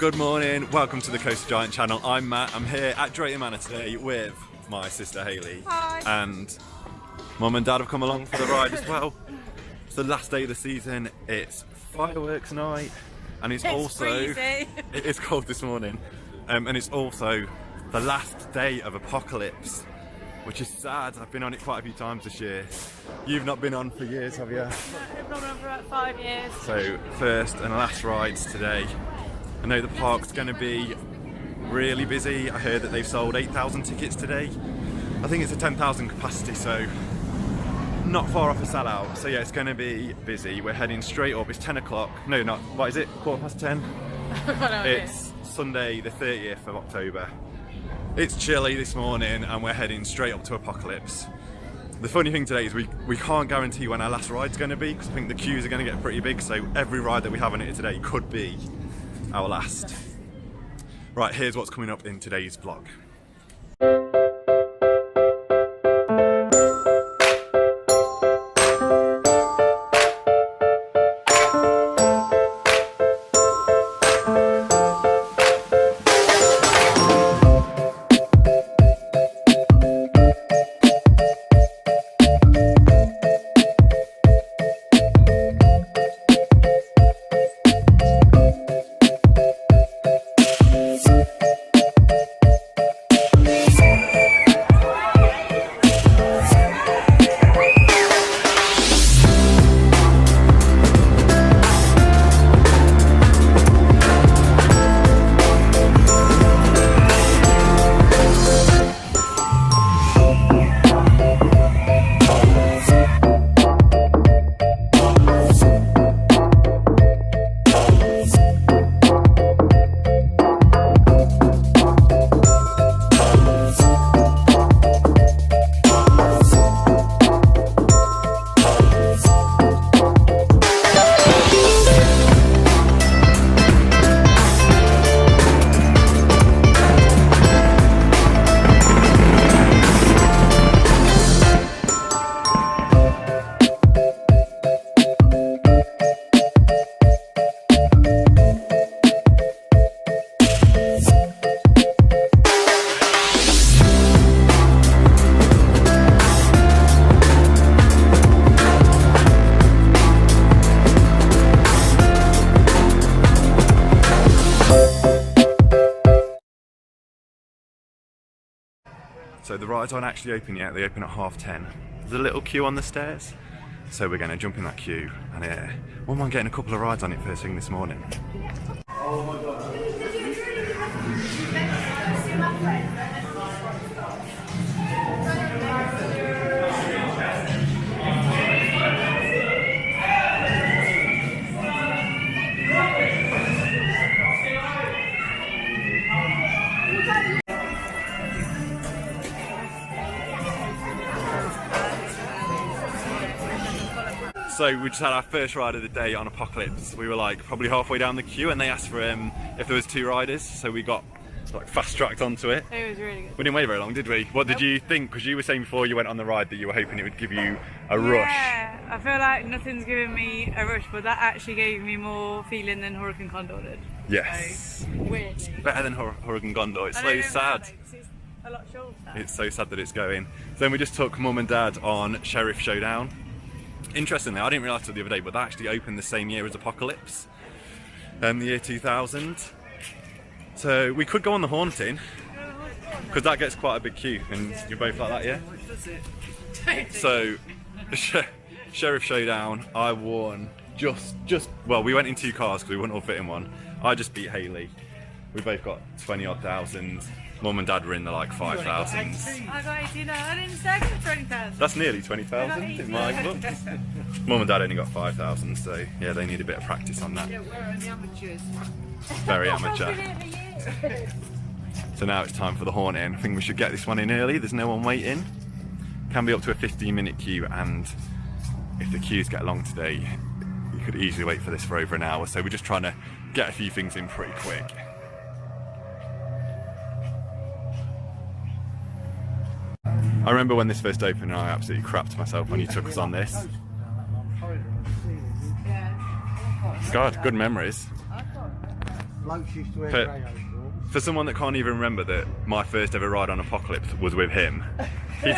Good morning, welcome to the Coastal Giant channel. I'm Matt, I'm here at Drayton Manor today with my sister Hayley. Hi. And Mum and Dad have come along for the ride as well. It's the last day of the season, it's fireworks night, and it's also freezing. It is cold this morning, and it's also the last day of Apocalypse, which is sad. I've been on it quite a few times this year. You've not been on for years, have you? I've been on for about 5 years. So first and last rides today. I know the park's going to be really busy. I heard that they've sold 8,000 tickets today. I think it's a 10,000 capacity, so not far off a sellout. So yeah, it's going to be busy. We're heading straight up. It's 10 o'clock. No, not. What is it? 10:15? It's Sunday the 30th of October. It's chilly this morning and we're heading straight up to Apocalypse. The funny thing today is we can't guarantee when our last ride's going to be, because I think the queues are going to get pretty big, so every ride that we have on it today could be our last. Right, here's what's coming up in today's vlog. So the rides aren't actually open yet, they open at 10:30. There's a little queue on the stairs, so we're going to jump in that queue and wouldn't mind getting a couple of rides on it first thing this morning. Oh my God. So we just had our first ride of the day on Apocalypse. We were like probably halfway down the queue and they asked for if there was 2 riders, so we got like fast tracked onto it. It was really good. We didn't wait very long, did we? What did you think? Because you were saying before you went on the ride that you were hoping it would give you a rush. Yeah, I feel like nothing's giving me a rush, but that actually gave me more feeling than Hurricane Condor did. Yes. So, weirdly. Better than Hurricane Condor. It's so sad. It's a lot shorter. It's so sad that it's going. Then we just took Mum and Dad on Sheriff Showdown. Interestingly, I didn't realise till the other day, but that actually opened the same year as Apocalypse, the year 2000. So we could go on the Haunting, because that gets quite a big queue, and you're both like that, yeah? So, Sheriff Showdown, I won well, we went in 2 cars because we wouldn't all fit in one. I just beat Hayley. We both got 20 odd thousand. Mum and Dad were in the like 5,000s. I got 18, I didn't say 20,000. That's nearly 20,000 in my books. Mum and Dad only got 5,000, so yeah, they need a bit of practice on that. Yeah, we're only amateurs. Very amateur. So now it's time for the Haunting. I think we should get this one in early, there's no one waiting. Can be up to a 15-minute queue, and if the queues get long today, you could easily wait for this for over an hour, so we're just trying to get a few things in pretty quick. I remember when this first opened and I absolutely crapped myself when you took us on this. God, good memories. Blokes used to wear grey overalls. For someone that can't even remember that my first ever ride on Apocalypse was with him, he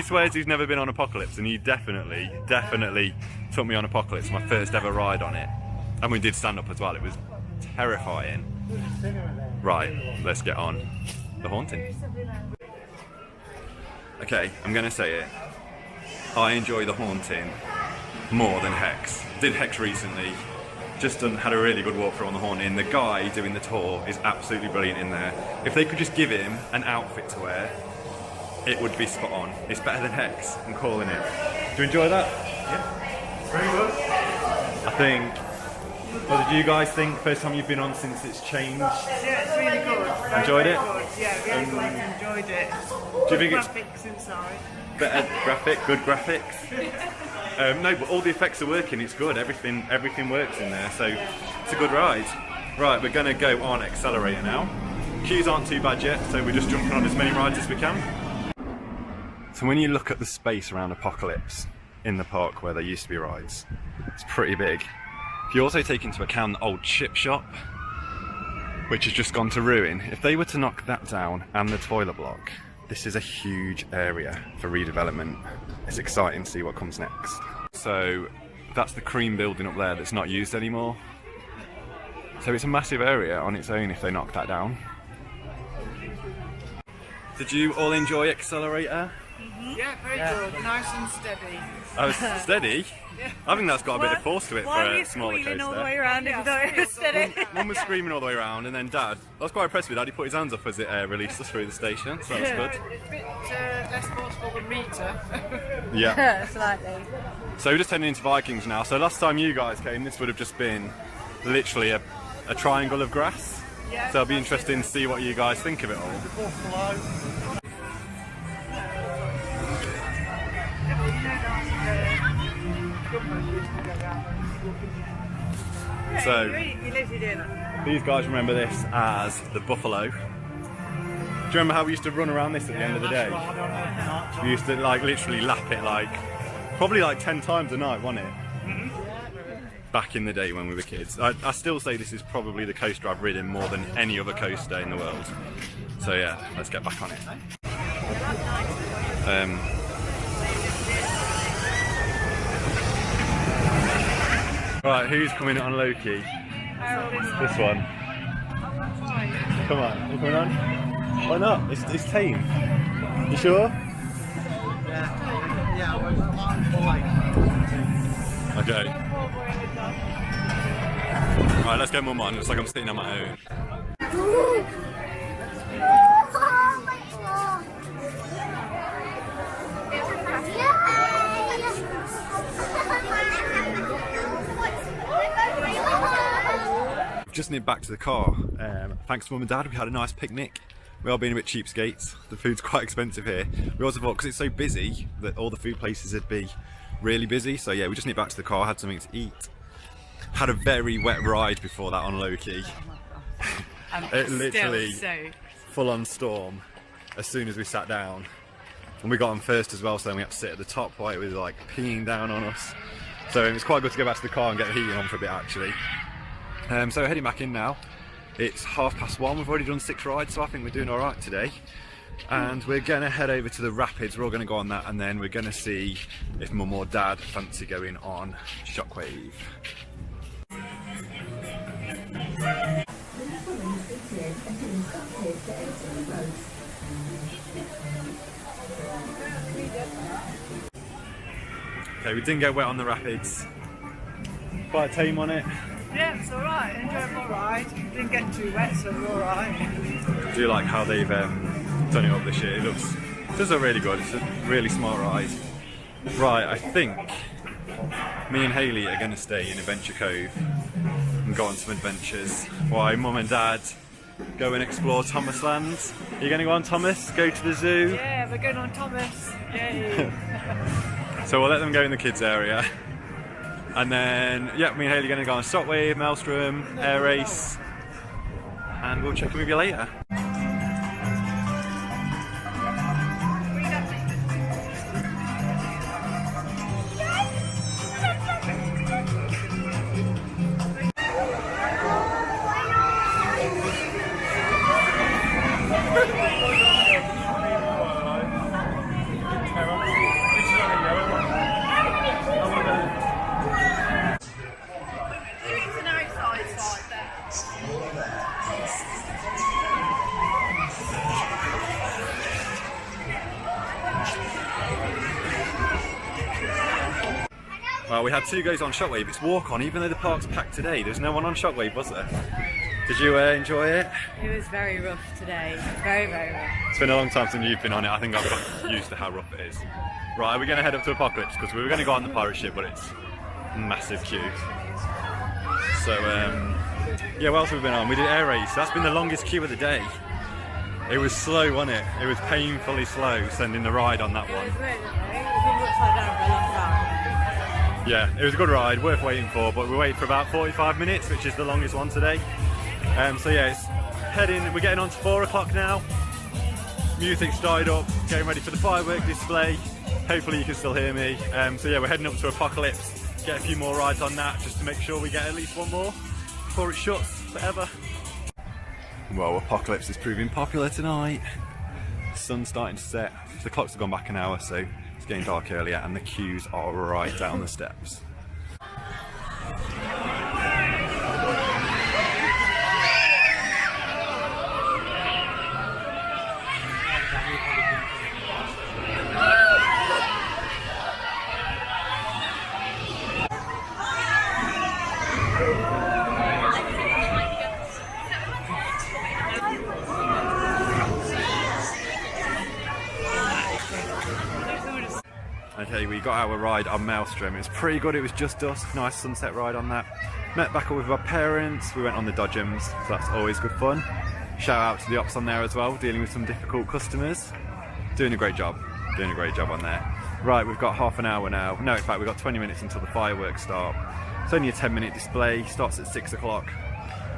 swears he's never been on Apocalypse, and he definitely took me on Apocalypse, my first ever ride on it. And we did stand up as well, it was terrifying. Right, let's get on the haunting. Okay, I'm gonna say it. I enjoy the haunting more than Hex. Did Hex recently. Just had a really good walkthrough on the haunting. The guy doing the tour is absolutely brilliant in there. If they could just give him an outfit to wear, it would be spot on. It's better than Hex, I'm calling it. Do you enjoy that? Yeah. Very good. I think. What did you guys think? First time you've been on since it's changed? Yeah, it's really good. Enjoyed it? Good. Yeah, really good. Enjoyed it. Do you think it's Graphics inside. better good graphics? No, but all the effects are working, it's good, everything works in there, so it's a good ride. Right, we're going to go on Accelerator now. Queues aren't too bad yet, so we're just jumping on as many rides as we can. So when you look at the space around Apocalypse in the park where there used to be rides, it's pretty big. If you also take into account the old chip shop, which has just gone to ruin, if they were to knock that down and the toilet block, this is a huge area for redevelopment. It's exciting to see what comes next. So that's the cream building up there that's not used anymore. So it's a massive area on its own if they knock that down. Did you all enjoy Accelerator? Yeah, very good. Nice and steady. Oh, steady? Yeah. I think that's got a bit of force to it for a smaller coaster. all the way around if you thought it was steady? Mum was screaming all the way around, and then Dad, I was quite impressed with Dad, he put his hands up as it released us through the station, so that was good. It's a bit less forceful than Rita. Yeah. Slightly. So we're just heading into Vikings now. So last time you guys came, this would have just been literally a triangle of grass. Yeah, So it'll be interesting to see what you guys think of it all. So these guys remember this as the Buffalo. Do you remember how we used to run around this at the end of the day? We used to like literally lap it like probably like 10 times a night, wasn't it? Back in the day when we were kids. I still say this is probably the coaster I've ridden more than any other coaster in the world. So yeah, let's get back on it. Right, who's coming on Loki? This one. Come on, you coming on? Why not? It's tame. You sure? Yeah. Okay. Right, let's get Mum on. Looks like I'm sitting on my own. Just nipped back to the car. Thanks to Mum and Dad, we had a nice picnic. We are being a bit cheapskates. The food's quite expensive here. We also thought, because it's so busy, that all the food places would be really busy. So yeah, we just nipped back to the car, had something to eat. Had a very wet ride before that on Loki. It literally full on storm as soon as we sat down. And we got on first as well, so then we had to sit at the top while it was like peeing down on us. So it was quite good to go back to the car and get the heating on for a bit actually. So we're heading back in now. It's 1:30. We've already done 6 rides, so I think we're doing alright today. And we're gonna head over to the Rapids. We're all gonna go on that, and then we're gonna see if Mum or Dad fancy going on Shockwave. Okay, we didn't get wet on the Rapids. Quite tame on it. Yeah, it's alright. Enjoyable ride. Didn't get too wet, so we're alright. I do like how they've done it up this year. It does look really good. It's a really smart ride. Right, I think me and Hayley are going to stay in Adventure Cove and go on some adventures. While Mum and Dad go and explore Thomas Land. Are you going to go on Thomas? Go to the zoo? Yeah, we're going on Thomas. Yay! So we'll let them go in the kids area. And then, yeah, me and Hayley are going to go on Shockwave, Maelstrom, Air Race, and we'll check in with you later. Well, we had 2 goes on Shockwave. It's walk on, even though the park's packed today. There's no one on Shockwave, was there? Did you enjoy it? It was very rough today. Very, very rough. It's been a long time since you've been on it. I think I've got used to how rough it is. Right, we're going to head up to Apocalypse because we were going to go on the pirate ship, but it's a massive queue. So, yeah, what else have we been on? We did air race. That's been the longest queue of the day. It was slow, wasn't it? It was painfully slow sending the ride on that one. It was weird, isn't it? We've been upside down for a long time. Yeah, it was a good ride, worth waiting for, but we waited for about 45 minutes, which is the longest one today. So yeah, it's we're getting on to 4 o'clock now. Music's died up, getting ready for the firework display. Hopefully you can still hear me. So yeah, we're heading up to Apocalypse, get a few more rides on that, just to make sure we get at least one more before it shuts forever. Well, Apocalypse is proving popular tonight. The sun's starting to set. The clocks have gone back an hour, so it's getting dark earlier, and the queues are right down the steps. Okay, we got our ride on Maelstrom. It was pretty good, it was just dusk, nice sunset ride on that. Met back up with our parents, we went on the Dodgems, so that's always good fun. Shout out to the ops on there as well, dealing with some difficult customers. Doing a great job on there. Right, we've got half an hour now. No, in fact, we've got 20 minutes until the fireworks start. It's only a 10-minute display, starts at 6 o'clock.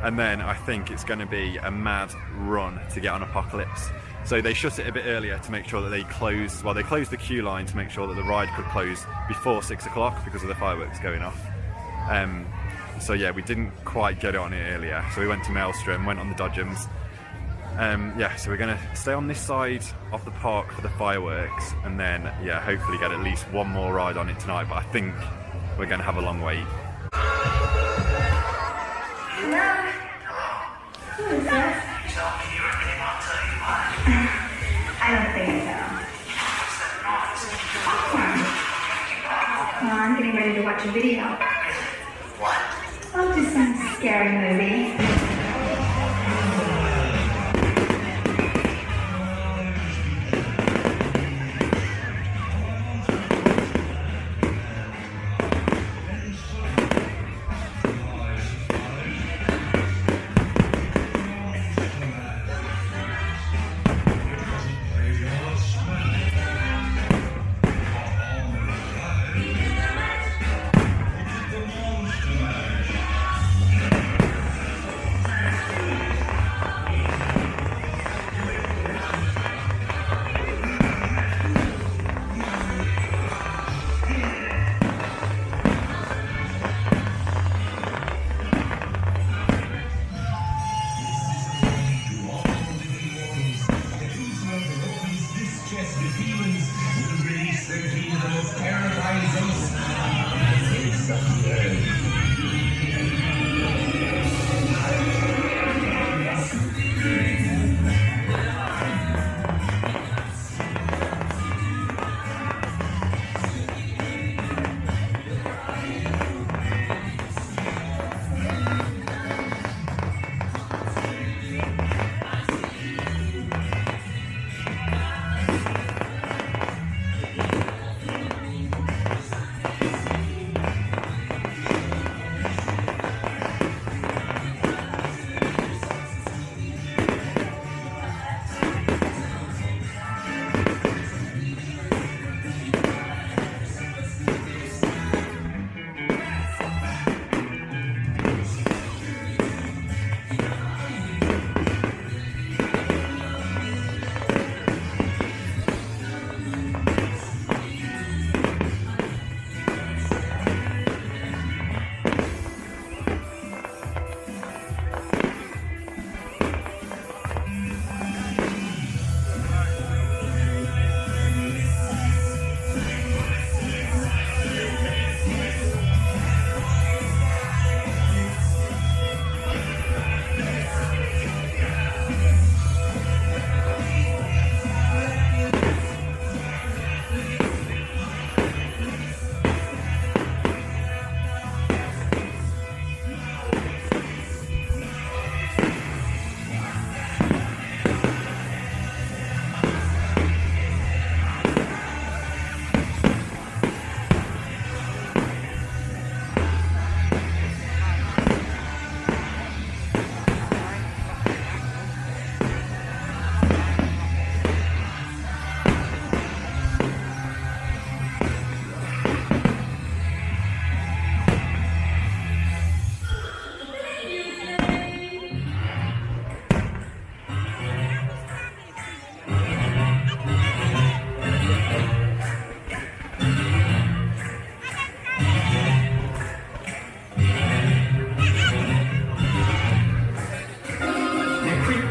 And then I think it's going to be a mad run to get on Apocalypse. So they shut it a bit earlier to make sure that they closed the queue line to make sure that the ride could close before 6 o'clock because of the fireworks going off. So yeah, we didn't quite get on it earlier. So we went to Maelstrom, went on the Dodgems. Yeah, so we're going to stay on this side of the park for the fireworks and then, yeah, hopefully get at least one more ride on it tonight, but I think we're going to have a long wait. Hello? Who is this? I don't think so. Well, I'm getting ready to watch a video. What? Oh, just some scary movie.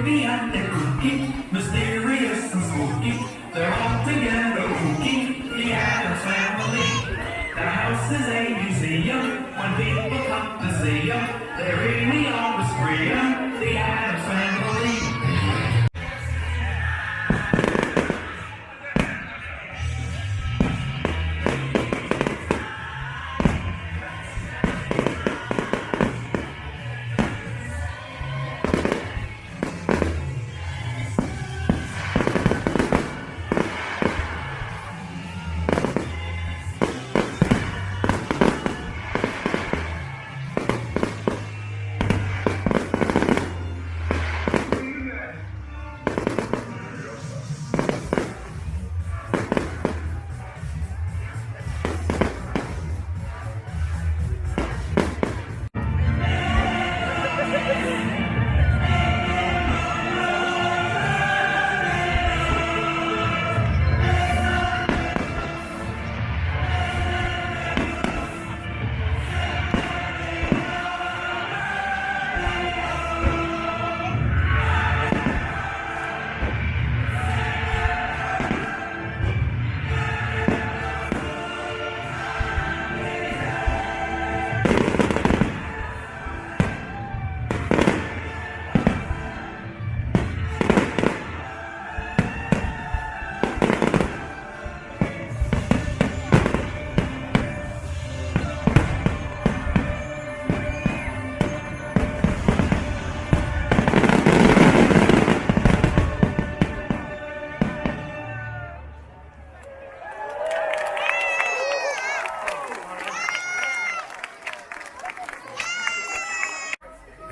trivia, they're kooky, mysterious and spooky. They're all together kooky, the Addams Family. Their house is a museum when people come to see them. They really always free them, the Addams Family.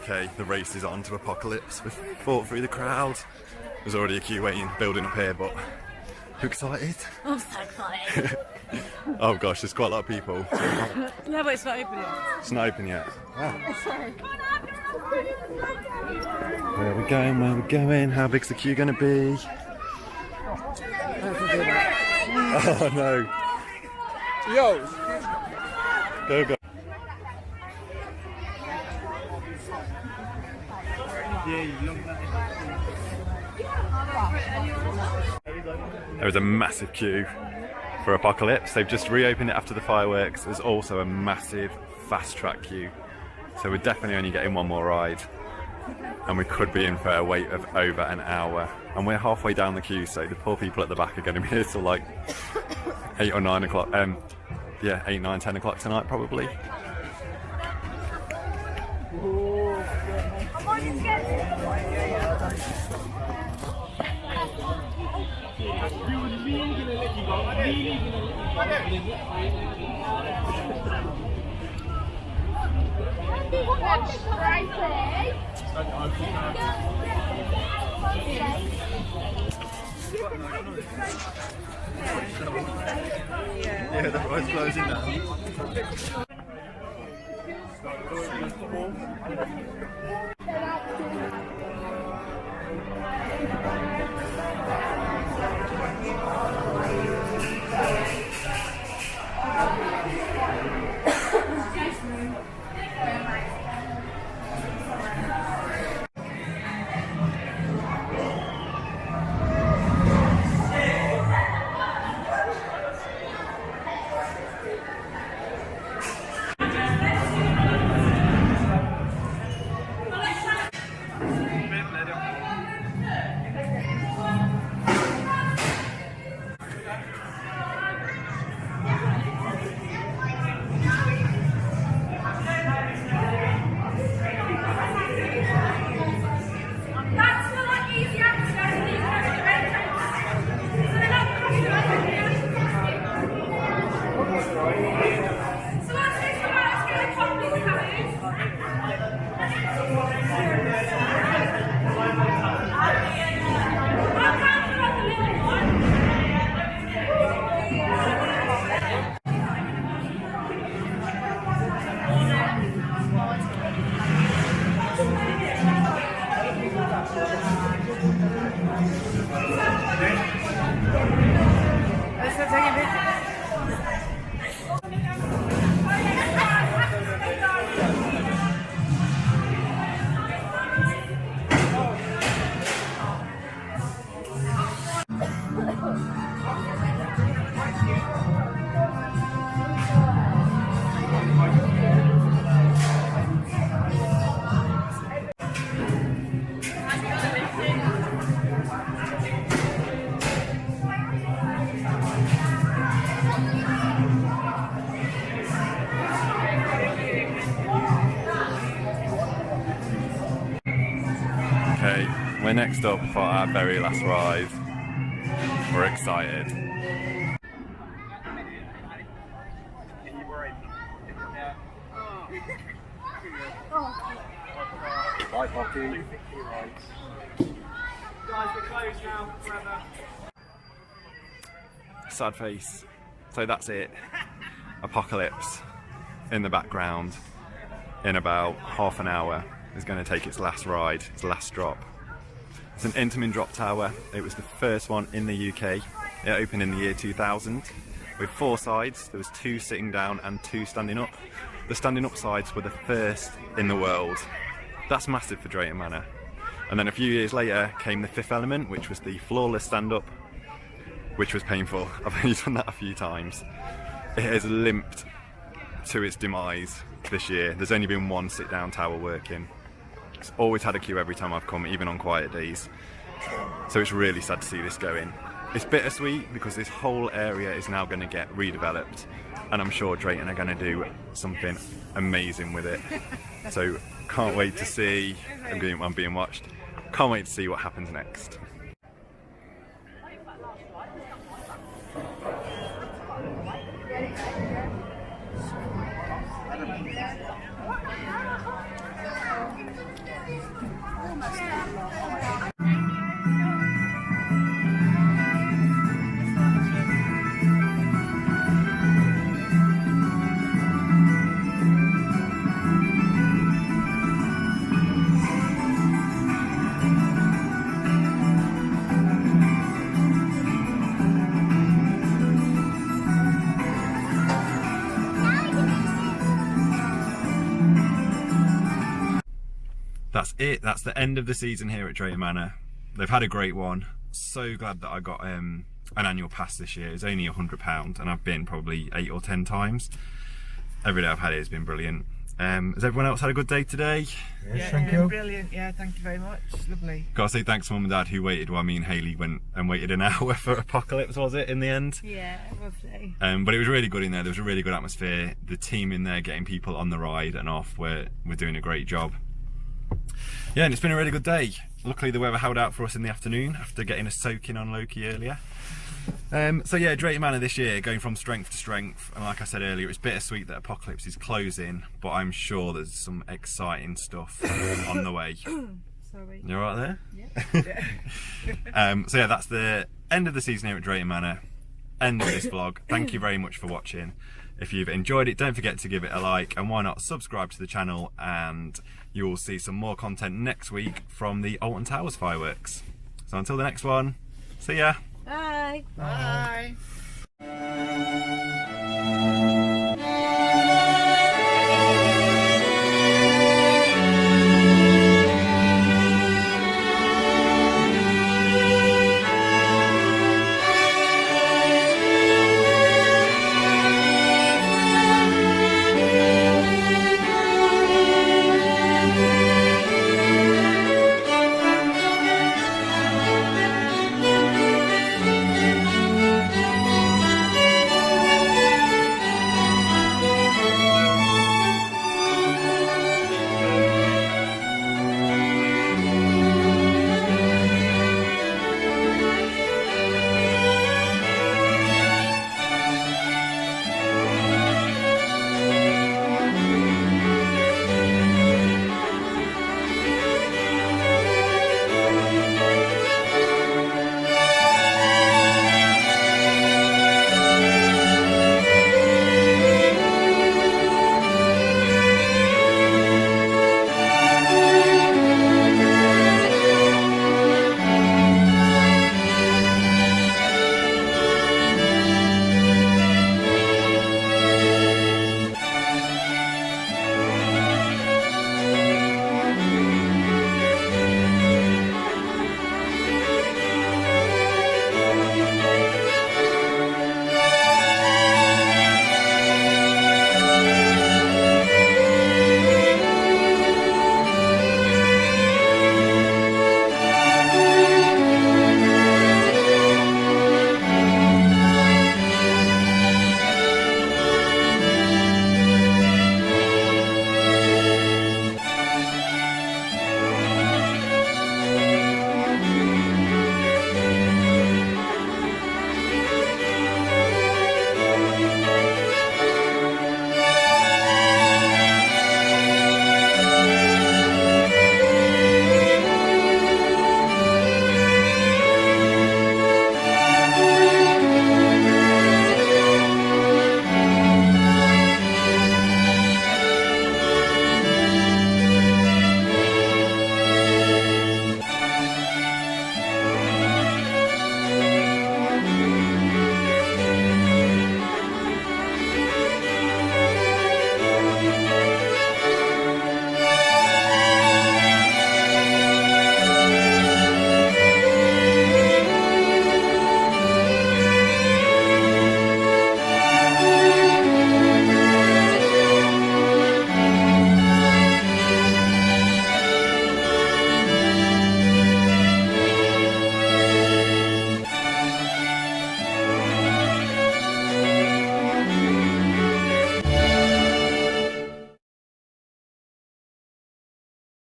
Okay, the race is on to Apocalypse. We've fought through the crowd. There's already a queue waiting, building up here, but who excited? I'm so excited. Oh gosh, there's quite a lot of people. Yeah, but it's not open yet. It's not open yet. Wow. Where are we going? Where are we going? How big's the queue going to be? Oh no. Yo! Go, go. There is a massive queue for Apocalypse. They've just reopened it after the fireworks. There's also a massive fast track queue. So we're definitely only getting one more ride. And we could be in for a wait of over an hour. And we're halfway down the queue, so the poor people at the back are going to be here till like 8 or 9 o'clock. Yeah, 8, 9, 10 o'clock tonight probably. Yeah, the road's closing now. Okay, we're next up for our very last ride. We're excited. Bye, Poppy. Sad face. So that's it. Apocalypse in the background in about half an hour is going to take its last ride, its last drop. It's an Intamin drop tower. It was the first one in the UK. It opened in the year 2000 with 4 sides. There was 2 sitting down and 2 standing up. The standing up sides were the first in the world. That's massive for Drayton Manor. And then a few years later came the 5th element, which was the floorless stand-up, which was painful. I've only done that a few times. It has limped to its demise this year. There's only been 1 sit-down tower working. It's always had a queue every time I've come, even on quiet days. So it's really sad to see this going. It's bittersweet because this whole area is now going to get redeveloped, and I'm sure Drayton are going to do something amazing with it. So can't wait to see. I'm being watched. Can't wait to see what happens next. That's it. That's the end of the season here at Drayton Manor. They've had a great one. So glad that I got an annual pass this year. It's only £100 and I've been probably 8 or 10 times. Every day I've had it has been brilliant. Has everyone else had a good day today? Yes, thank you. Brilliant, yeah, thank you very much. Lovely. Gotta say thanks to Mum and Dad who waited while me and Hayley went and waited an hour for Apocalypse, was it, in the end? Yeah, lovely. But it was really good in there. There was a really good atmosphere. The team in there getting people on the ride and off were doing a great job. Yeah, and it's been a really good day. Luckily the weather held out for us in the afternoon after getting a soaking on Loki earlier. So yeah, Drayton Manor this year going from strength to strength, and like I said earlier, it's bittersweet that Apocalypse is closing, but I'm sure there's some exciting stuff on the way. Sorry. You alright there? Yeah. So yeah, that's the end of the season here at Drayton Manor. End of this vlog. Thank you very much for watching. If you've enjoyed it, don't forget to give it a like, and why not subscribe to the channel, and you will see some more content next week from the Alton Towers fireworks. So until the next one, see ya. Bye. Bye.